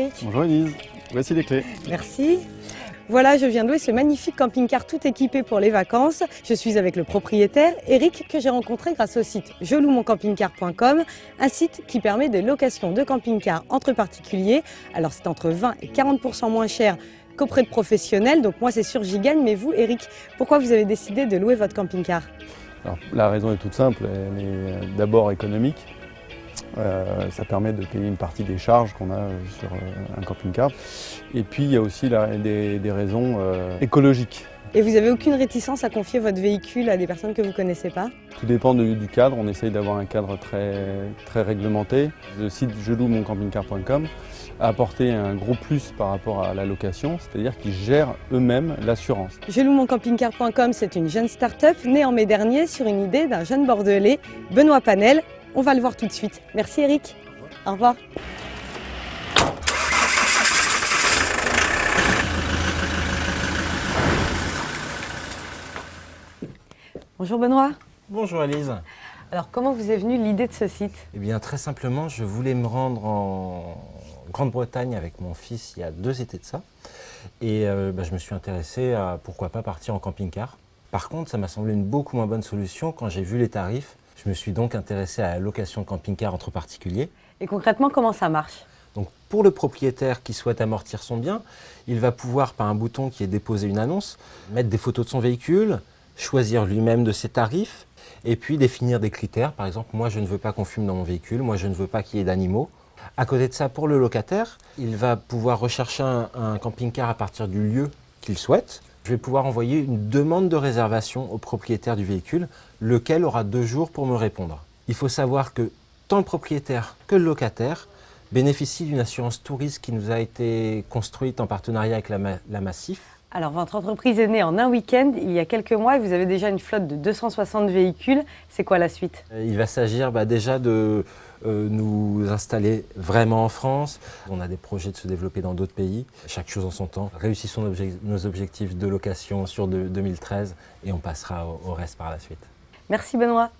Eric. Bonjour Elise, voici les clés. Merci. Voilà, je viens de louer ce magnifique camping-car tout équipé pour les vacances. Je suis avec le propriétaire, Eric, que j'ai rencontré grâce au site jelouemoncampingcar.com, un site qui permet de location de camping-car entre particuliers. Alors c'est entre 20 et 40% moins cher qu'auprès de professionnels, donc moi c'est sûr j'y gagne. Mais vous, Eric, pourquoi vous avez décidé de louer votre camping-car? Alors, la raison est toute simple, elle est d'abord économique. Ça permet de payer une partie des charges qu'on a sur un camping-car. Et puis il y a aussi des raisons écologiques. Et vous n'avez aucune réticence à confier votre véhicule à des personnes que vous ne connaissez pas? Tout dépend du cadre, on essaye d'avoir un cadre très réglementé. Le site jelouemoncampingcar.com a apporté un gros plus par rapport à la location, c'est-à-dire qu'ils gèrent eux-mêmes l'assurance. Jelouemoncampingcar.com, c'est une jeune start-up née en mai dernier sur une idée d'un jeune Bordelais, Benoît Panel. On va le voir tout de suite. Merci Eric. Au revoir. Bonjour Benoît. Bonjour Elise. Alors comment vous est venue l'idée de ce site? Eh bien très simplement, je voulais me rendre en Grande-Bretagne avec mon fils il y a 2 étés de ça. Et je me suis intéressé à pourquoi pas partir en camping-car. Par contre, ça m'a semblé une beaucoup moins bonne solution quand j'ai vu les tarifs. Je me suis donc intéressé à la location de camping-car entre particuliers. Et concrètement, comment ça marche? Donc pour le propriétaire qui souhaite amortir son bien, il va pouvoir, par un bouton qui est déposé une annonce, mettre des photos de son véhicule, choisir lui-même de ses tarifs, et puis définir des critères. Par exemple, moi je ne veux pas qu'on fume dans mon véhicule, moi je ne veux pas qu'il y ait d'animaux. À côté de ça, pour le locataire, il va pouvoir rechercher un camping-car à partir du lieu qu'il souhaite. Je vais pouvoir envoyer une demande de réservation au propriétaire du véhicule, lequel aura 2 jours pour me répondre. Il faut savoir que tant le propriétaire que le locataire bénéficient d'une assurance tout risque qui nous a été construite en partenariat avec la Massif. Alors votre entreprise est née en un week-end, il y a quelques mois, et vous avez déjà une flotte de 260 véhicules. C'est quoi la suite? Il va s'agir déjà de nous installer vraiment en France. On a des projets de se développer dans d'autres pays. Chaque chose en son temps. Réussissons nos objectifs de location sur 2013 et on passera au reste par la suite. Merci Benoît.